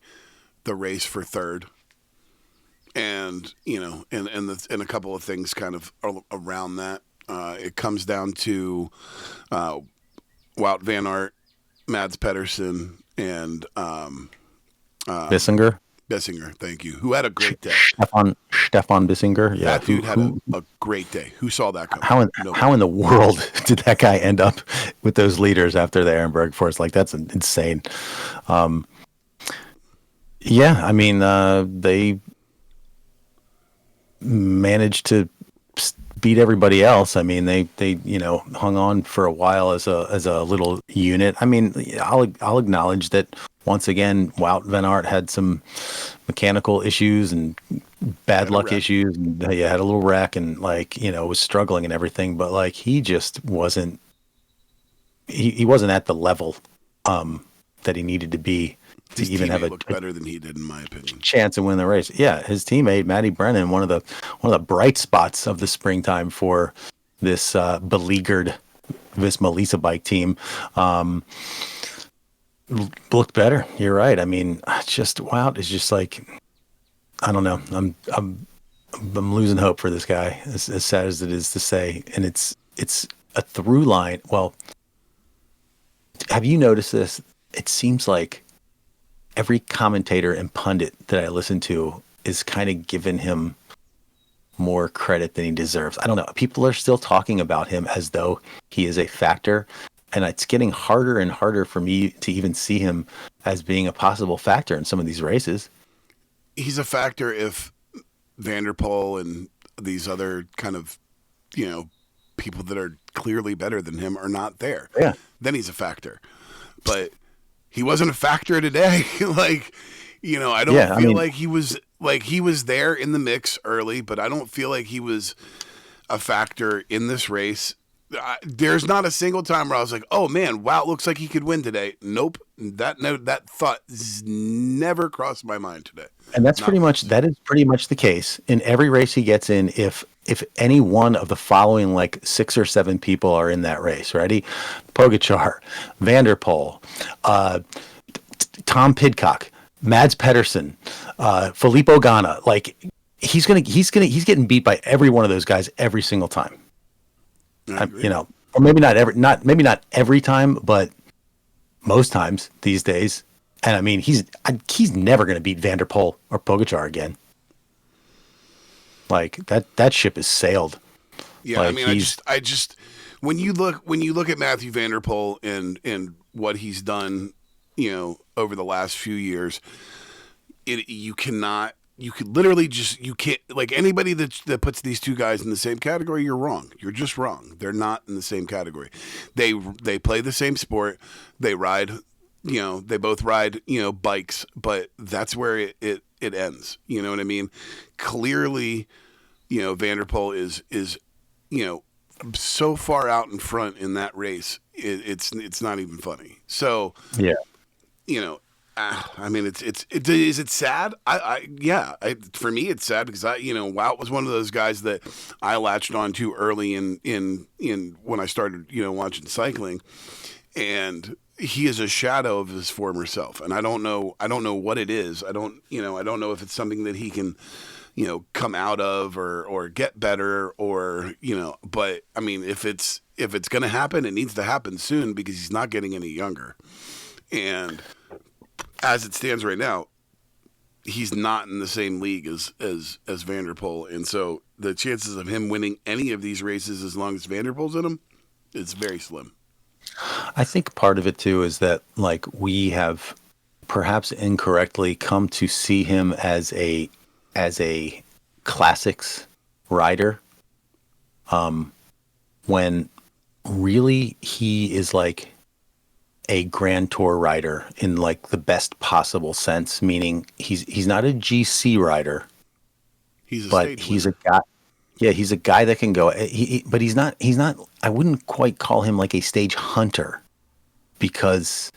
race for third, and and a couple of things kind of around that. It comes down to Wout van Aert, Mads Pedersen, and Bissinger. Bissinger, thank you. Who had a great day? Stefan Bissinger. Yeah, that dude had a great day. Who saw that coming? How in the world did that guy end up with those leaders after the Ehrenberg Force? That's insane. Yeah, I mean, they managed to beat everybody else. I mean, they hung on for a while as a little unit. I mean, I'll acknowledge that once again, Wout van Aert had some mechanical issues and bad luck issues, and he had a little wreck and was struggling and everything, but he just wasn't he wasn't at the level that he needed to be to even have looked better than he did, in my opinion, chance to win the race. Yeah, his teammate Matty Brennan, one of the bright spots of the springtime for this beleaguered Visma Lease a Bike team, looked better. You're right. I mean, Wout is just I don't know. I'm losing hope for this guy, as sad as it is to say. And it's a through line. Well, have you noticed this? It seems like every commentator and pundit that I listen to is kind of giving him more credit than he deserves. I don't know. People are still talking about him as though he is a factor. and it's getting harder and harder for me to even see him as being a possible factor in some of these races. He's a factor if Van der Poel and these other kind of, people that are clearly better than him are not there. Yeah. Then he's a factor. But he wasn't a factor today. I don't feel like he was there in the mix early, but I don't feel like he was a factor in this race. There's not a single time where I was like, oh man, wow, it looks like he could win today. Nope. That thought never crossed my mind today. And that is pretty much the case in every race he gets in. If any one of the following like 6 or 7 people are in that race, ready? Pogačar, Van der Poel, Tom Pidcock, Mads Pedersen, Filippo Ganna, like he's getting beat by every one of those guys every single time. Or maybe not every time, but most times these days. And I mean, he's never going to beat Van der Poel or Pogačar again. Like that ship has sailed. Yeah, like, I just when you look at Matthew Van der Poel and what he's done, over the last few years, you can't, like anybody that puts these two guys in the same category, you're wrong. You're just wrong. They're not in the same category. They play the same sport. They ride, they both ride, bikes, but that's where it ends. You know what I mean? Clearly, Van der Poel is so far out in front in that race. It's not even funny. So, yeah. I mean, is it sad? For me, it's sad because Wout was one of those guys that I latched on to early in when I started, watching cycling, and he is a shadow of his former self. And I don't know what it is. I don't know if it's something that he can, come out of or get better or, but I mean, if it's going to happen, it needs to happen soon because he's not getting any younger. And as it stands right now, he's not in the same league as Van der Poel. And so the chances of him winning any of these races as long as Van der Poel's in them, it's very slim. I think part of it too is that like we have perhaps incorrectly come to see him as a classics rider, when really he is like a Grand Tour rider in like the best possible sense, meaning he's not a GC rider, he's a guy. Yeah, he's a guy that can go. But he's not. I wouldn't quite call him like a stage hunter, because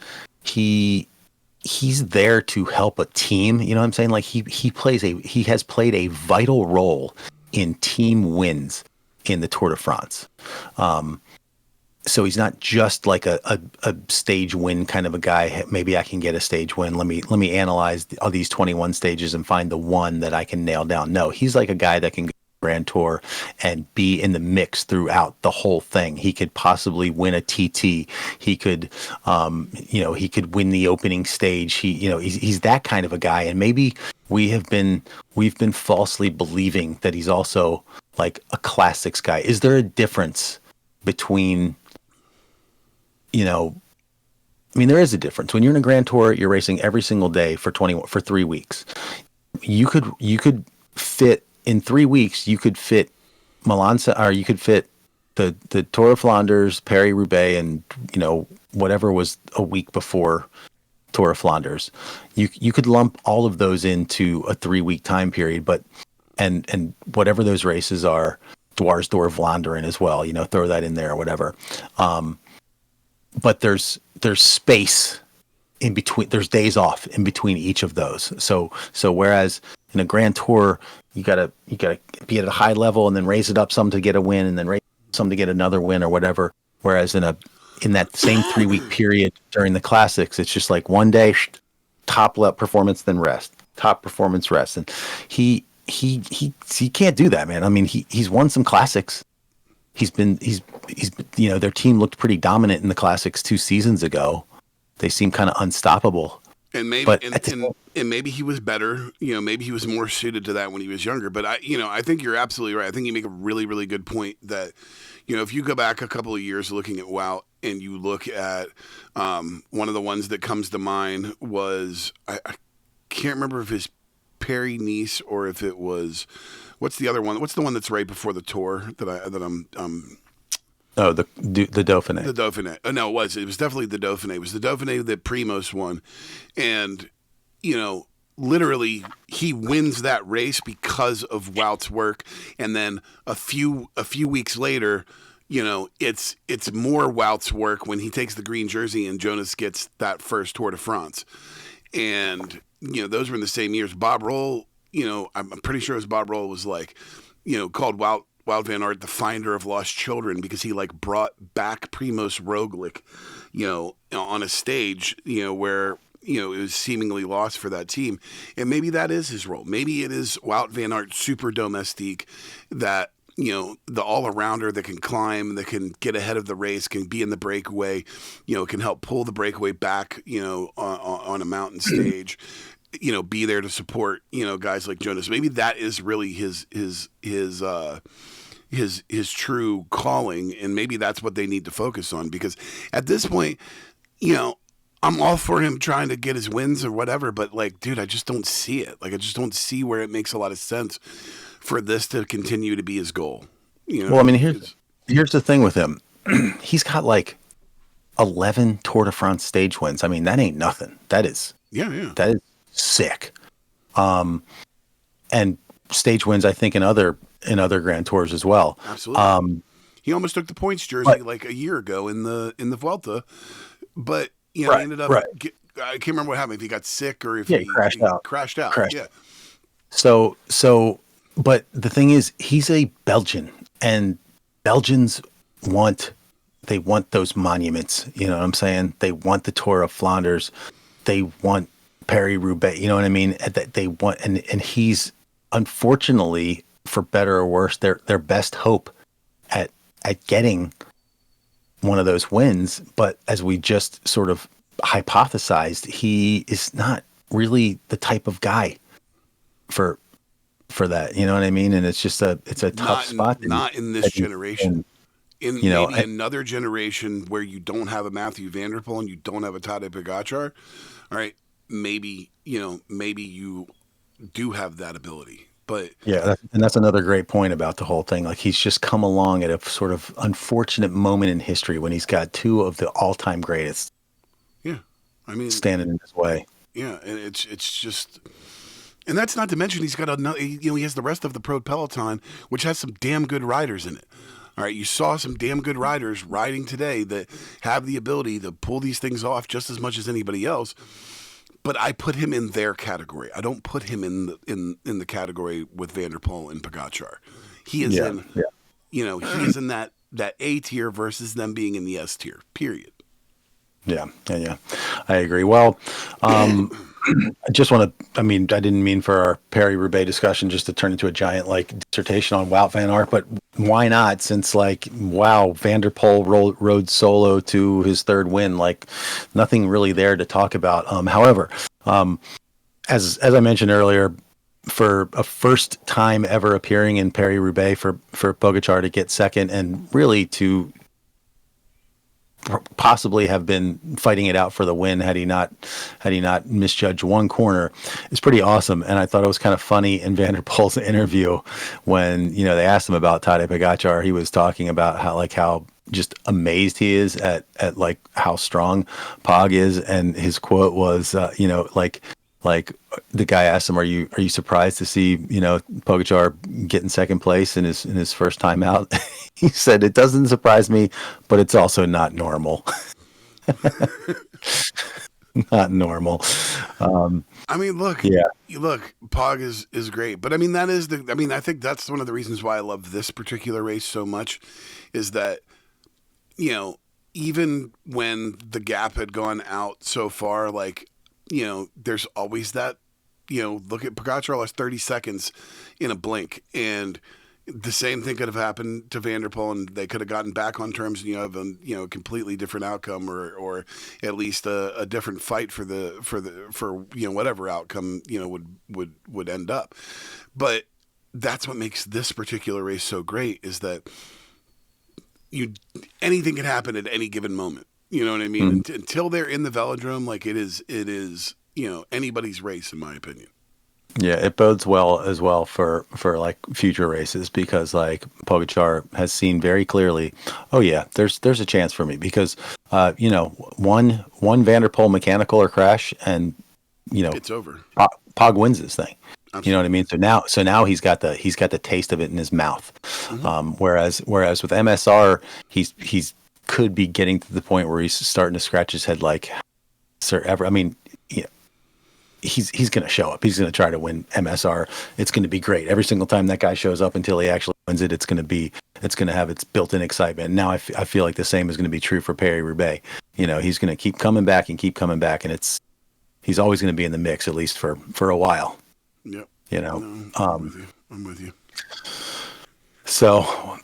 he's there to help a team. You know what I'm saying? Like he has played a vital role in team wins in the Tour de France. So he's not just like a stage win kind of a guy. Maybe I can get a stage win. Let me analyze all these 21 stages and find the one that I can nail down. No, he's like a guy that can go Grand Tour and be in the mix throughout the whole thing. He could possibly win a TT. He could, he could win the opening stage. He's that kind of a guy. And maybe we've been falsely believing that he's also like a classics guy. Is there a difference between, there is a difference. When you're in a Grand Tour, you're racing every single day for 3 weeks. You could fit in 3 weeks. You could fit Milan, or you could fit the Tour of Flanders, Paris-Roubaix, and whatever was a week before Tour of Flanders. You could lump all of those into a 3-week time period, but and whatever those races are, Dwarsdorf, Vlaanderen as well. Throw that in there or whatever. But there's space in between. There's days off in between each of those. So whereas in a Grand Tour, you gotta be at a high level and then raise it up some to get a win, and then raise some to get another win or whatever. Whereas in that same 3-week period during the classics, it's just like one day top performance, then rest, top performance, rest, and he can't do that, man. I mean, he's won some classics. He's their team looked pretty dominant in the classics 2 seasons ago. They seem kind of unstoppable. And maybe and maybe he was better. Maybe he was more suited to that when he was younger. But I think you're absolutely right. I think you make a really, really good point that, if you go back a couple of years looking at Wout and you look at one of the ones that comes to mind was I can't remember if it's Paris-Nice or if it was what's the other one? What's the one that's right before the Tour that I'm Oh, the Dauphiné. The Dauphiné. Oh, no, it was definitely the Dauphiné. It was the Dauphiné that Primoz won, and literally he wins that race because of Wout's work, and then a few weeks later, it's more Wout's work when he takes the green jersey and Jonas gets that first Tour de France, and those were in the same years. Bob Roll, I'm pretty sure it was Bob Roll was like, called Wout van Aert the finder of lost children because he brought back Primoz Roglic, on a stage, where it was seemingly lost for that team, and maybe that is his role. Maybe it is Wout van Aert super domestique, that the all-arounder that can climb, that can get ahead of the race, can be in the breakaway, can help pull the breakaway back, on a mountain stage, be there to support, guys like Jonas. Maybe that is really his true calling, and maybe that's what they need to focus on, because at this point, I'm all for him trying to get his wins or whatever, but dude, I just don't see it. I just don't see where it makes a lot of sense for this to continue to be his goal. Well, I mean, here's the thing with him. He's got 11 Tour de France stage wins. I mean, that ain't nothing. That is that is sick. And stage wins, I think, in other Grand Tours as well. Absolutely. He almost took the points jersey a year ago in the Vuelta, but he ended up. I can't remember what happened. If he got sick or if he crashed out. Yeah. So, but the thing is, he's a Belgian, and Belgians want those monuments. You know what I'm saying? They want the Tour of Flanders. They want Paris-Roubaix. You know what I mean? They want, and he's, unfortunately, for better or worse, their best hope at getting one of those wins. But as we just sort of hypothesized, he is not really the type of guy for that. You know what I mean? And it's just a tough spot. Not in this generation. In another generation where you don't have a Mathieu van der Poel and you don't have a Tadej Pogačar, all right, maybe you do have that ability. But that's another great point about the whole thing. He's just come along at a sort of unfortunate moment in history when he's got two of the all-time greatest. Yeah, I mean, standing in his way. Yeah, and it's just, and that's not to mention he's got another. He has the rest of the pro peloton, which has some damn good riders in it. All right, you saw some damn good riders riding today that have the ability to pull these things off just as much as anybody else. But I put him in their category. I don't put him in the category with Van der Poel and Pogačar. He is he is in that A tier versus them being in the S tier. Period. Yeah, I agree. Well, I just want to, I didn't mean for our Paris-Roubaix discussion just to turn into a giant dissertation on Wout van Aert, but why not? Since Van der Poel rode solo to his third win, nothing really there to talk about. However, as I mentioned earlier, for a first time ever appearing in Paris-Roubaix for Pogačar to get second and really to possibly have been fighting it out for the win had he not misjudged one corner, is pretty awesome. And I thought it was kind of funny in Van der Poel's interview when they asked him about Tadej Pogačar. He was talking about how just amazed he is at how strong Pog is, and his quote was the guy asked him, "Are you surprised to see Pogačar get in second place in his first time out?" He said, "It doesn't surprise me, but it's also not normal." Not normal. Look, Pog is great, but I think that's one of the reasons why I love this particular race so much, is that even when the gap had gone out so far, there's always that, look at Pogačar lost 30 seconds in a blink, and the same thing could have happened to Van der Poel, and they could have gotten back on terms, and have a completely different outcome, or at least a different fight for whatever outcome would end up. But that's what makes this particular race so great, is that anything can happen at any given moment. You know what I mean? Until they're in the velodrome, like it is, anybody's race, in my opinion. Yeah, it bodes well as well for like future races, because like Pogačar has seen very clearly, oh yeah, there's a chance for me, because one Van der Poel mechanical or crash, and it's over. Pog wins this thing. Absolutely. You know what I mean? So now he's got the taste of it in his mouth. Whereas with MSR, he's could be getting to the point where he's starting to scratch his head like, Sir Ever. I mean, he's going to show up. He's going to try to win MSR. It's going to be great. Every single time that guy shows up until he actually wins it, it's going to have its built-in excitement. Now I feel like the same is going to be true for Paris-Roubaix. He's going to keep coming back, and he's always going to be in the mix, at least for a while. Yep. I'm with you. So,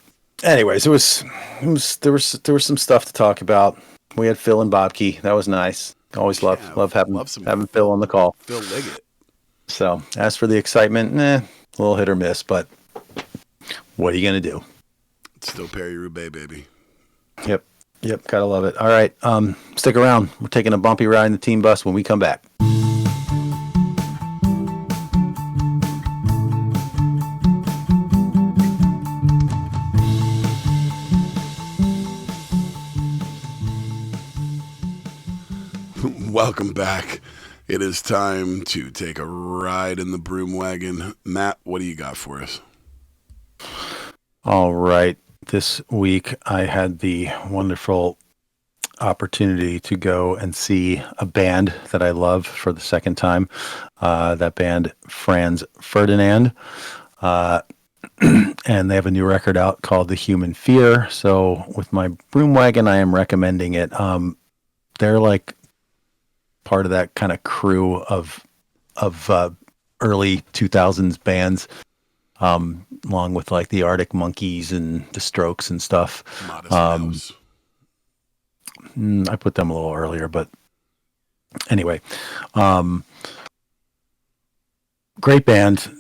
anyways, there was some stuff to talk about. We had Phil and Bobke. That was nice. Always love having Phil on the call. Phil Liggett. So, as for the excitement, a little hit or miss, but what are you going to do? It's still Paris-Roubaix, baby. Yep, gotta love it. All right, stick around. We're taking a bumpy ride in the team bus when we come back. Welcome back. It is time to take a ride in the Broom Wagon. Matt, what do you got for us? All right. This week I had the wonderful opportunity to go and see a band that I love for the second time. That band, Franz Ferdinand. And they have a new record out called The Human Fear. So with my Broom Wagon, I am recommending it. They're like part of that kind of crew of early 2000s bands, along with like the Arctic Monkeys and the Strokes and stuff. Modest Mouse. I put them a little earlier, but anyway, great band,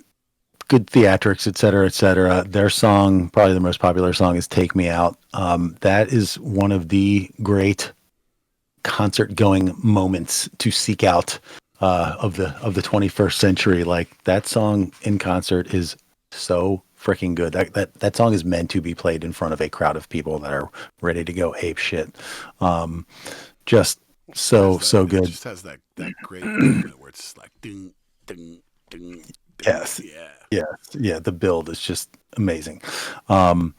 good theatrics, et cetera. Their song, probably the most popular song, is Take Me Out. That is one of the great concert going moments to seek out of the 21st century. Like, that song in concert is so freaking good. That song is meant to be played in front of a crowd of people that are ready to go ape shit. Just so good. It just has that great moment where it's like ding ding ding. Yes. Yeah. Yeah. The build is just amazing. And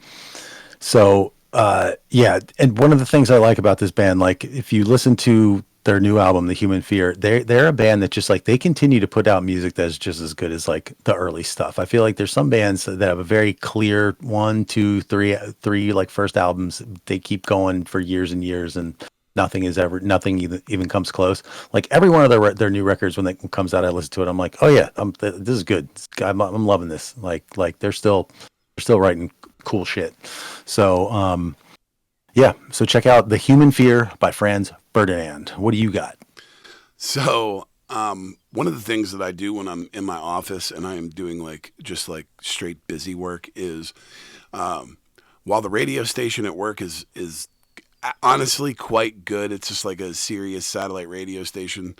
one of the things I like about this band, like if you listen to their new album, The Human Fear, they're a band that just like, they continue to put out music that's just as good as like the early stuff. I feel like there's some bands that have a very clear 1, 2, 3 like first albums. They keep going for years and years, and nothing even comes close. Like every one of their new records, when it comes out, I listen to it. I'm like, oh yeah, this is good. I'm loving this. Like they're still writing cool shit. So so check out The Human Fear by Franz Ferdinand. What do you got? So one of the things that I do when I'm in my office and I am doing like just like straight busy work is while the radio station at work is honestly quite good. It's just like a Sirius satellite radio station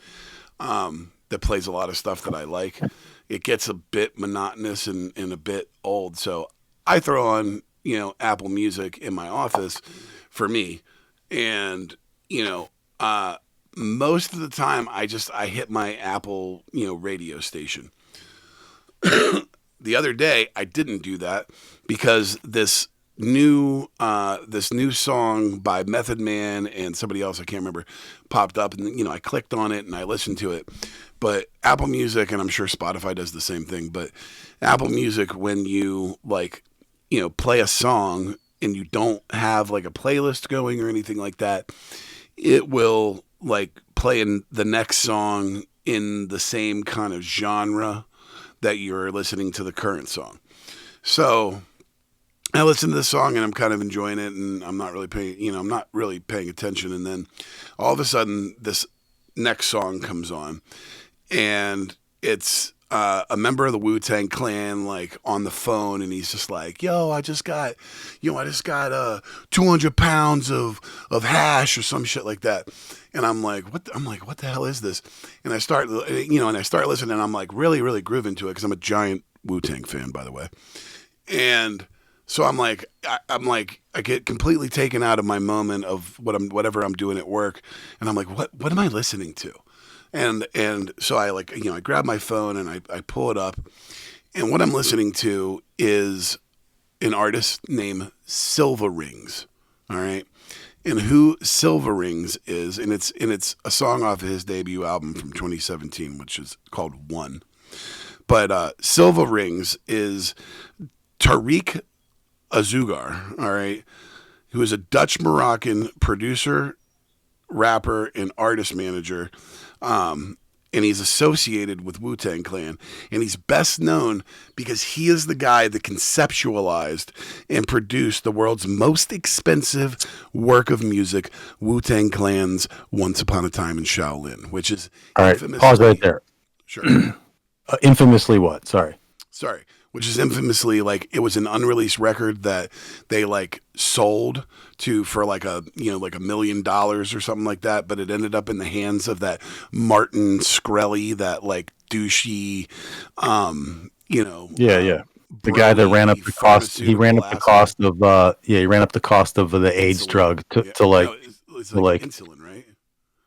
that plays a lot of stuff that I like. It gets a bit monotonous and a bit old. So I throw on, Apple Music in my office for me. And, most of the time I hit my Apple, radio station. The other day I didn't do that because this new song by Method Man and somebody else, I can't remember, popped up, and I clicked on it and I listened to it. But Apple Music, and I'm sure Spotify does the same thing, but Apple Music, when you play a song and you don't have like a playlist going or anything like that, it will like play in the next song in the same kind of genre that you're listening to the current song. So I listen to this song and I'm kind of enjoying it, and I'm not really paying attention. And then all of a sudden this next song comes on, and it's a member of the Wu-Tang Clan like on the phone, and he's just like, "Yo, I just got 200 pounds of hash or some shit like that." And I'm like, what the hell is this? And I start listening, and I'm like really, really grooving to it because I'm a giant Wu-Tang fan, by the way. And so I'm like, I get completely taken out of my moment of whatever I'm doing at work, and I'm like, what am I listening to? And so I I grab my phone and I pull it up, and what I'm listening to is an artist named Silva Rings. All right. And who Silva Rings is, and it's a song off of his debut album from 2017, which is called One. But Silva Rings is Tariq Azugar, all right, who is a Dutch Moroccan producer, rapper, and artist manager. And he's associated with Wu-Tang Clan. And he's best known because he is the guy that conceptualized and produced the world's most expensive work of music, Wu-Tang Clan's Once Upon a Time in Shaolin, which is all right. Pause right there. Sure. Infamously what? Sorry. Which is infamously like it was an unreleased record that they like sold for like $1 million or something like that, but it ended up in the hands of that Martin Shkreli, that like douchey, the guy that ran up the cost. He ran up the cost of the AIDS drug to insulin, right?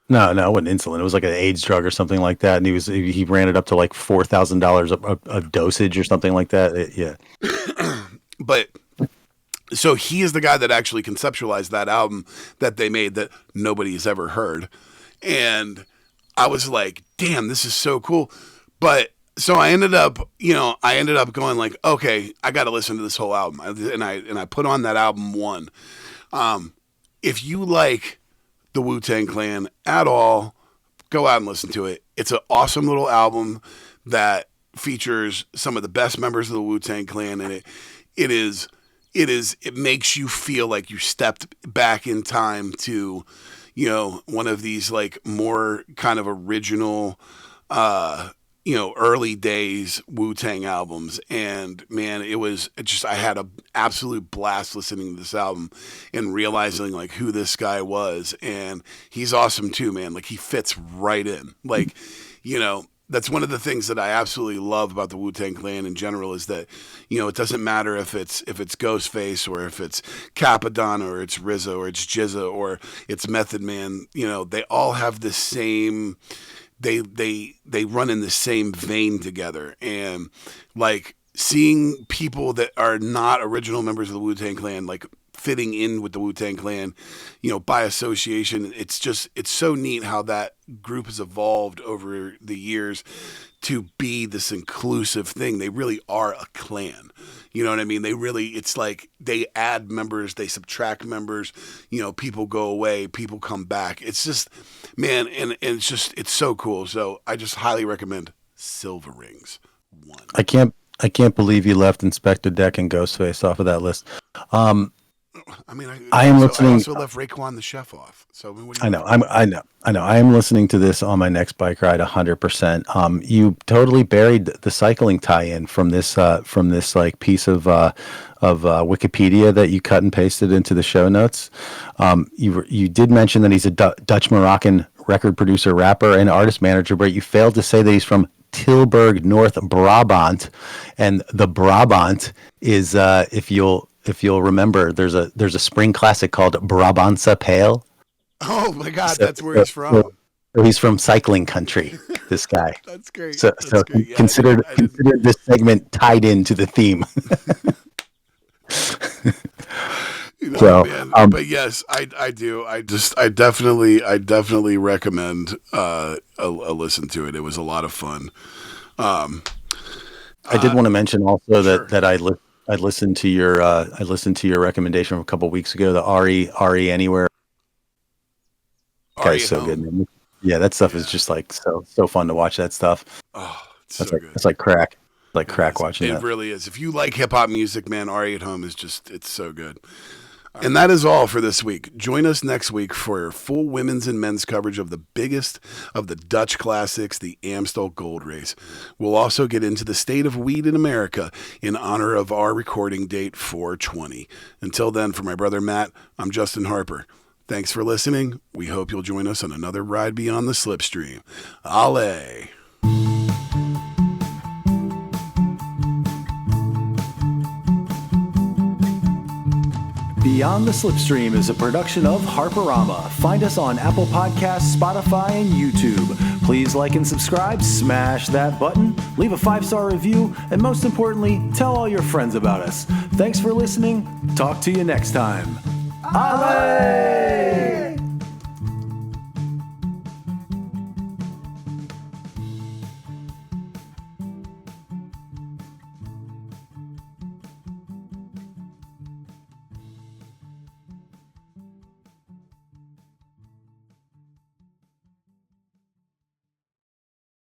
No, it wasn't insulin. It was like an AIDS drug or something like that, and he ran it up to like $4,000 a dosage or something like that. But so he is the guy that actually conceptualized that album that they made that nobody's ever heard, and I was like, "Damn, this is so cool." But so I ended up going like, "Okay, I got to listen to this whole album," and I put on that album One. If you like the Wu-Tang Clan at all, go out and listen to it. It's an awesome little album that features some of the best members of the Wu-Tang Clan, and it makes you feel like you stepped back in time to, one of these like more kind of original, early days Wu-Tang albums. And man, I had an absolute blast listening to this album and realizing like who this guy was. And he's awesome too, man. Like he fits right in. Like, that's one of the things that I absolutely love about the Wu-Tang Clan in general is that, it doesn't matter if it's Ghostface or if it's Capadonna or it's RZA or it's Jizza or it's Method Man, they all have the same, they run in the same vein together. And like seeing people that are not original members of the Wu-Tang Clan, like fitting in with the Wu-Tang Clan, by association, it's so neat how that group has evolved over the years to be this inclusive thing. They really are a clan. You know what I mean? It's like they add members, they subtract members, people go away, people come back. It's just, man, and it's so cool. So I just highly recommend Silva Rings One. I can't believe you left Inspector Deck and Ghostface off of that list. I also left Raekwon the Chef off. So I know. I am listening to this on my next bike ride 100%. You totally buried the cycling tie-in from this like piece of Wikipedia that you cut and pasted into the show notes. You did mention that he's a Dutch Moroccan record producer, rapper, and artist manager, but you failed to say that he's from Tilburg, North Brabant, and the Brabant is if you'll remember, there's a spring classic called Brabantse Pale. Oh my God, that's where he's from. So he's from cycling country. This guy. That's great. So great. Yeah, consider this segment tied into the theme. But yes, I do. I definitely recommend a listen to it. It was a lot of fun. I did want to mention also that I listened to your recommendation from a couple weeks ago, the RE Anywhere. Okay, so good. Man. Yeah, that stuff is just like so fun to watch. That stuff. Oh, that's so good. It's like crack. Like crack watching that. It really is. If you like hip hop music, man, RE at Home is it's so good. And that is all for this week. Join us next week for full women's and men's coverage of the biggest of the Dutch classics, the Amstel Gold Race. We'll also get into the state of weed in America in honor of our recording date 4/20. Until then, for my brother Matt, I'm Justin Harper. Thanks for listening. We hope you'll join us on another ride beyond the slipstream. Ale! Beyond the Slipstream is a production of Harperama. Find us on Apple Podcasts, Spotify, and YouTube. Please like and subscribe, smash that button, leave a 5-star review, and most importantly, tell all your friends about us. Thanks for listening. Talk to you next time. Ale!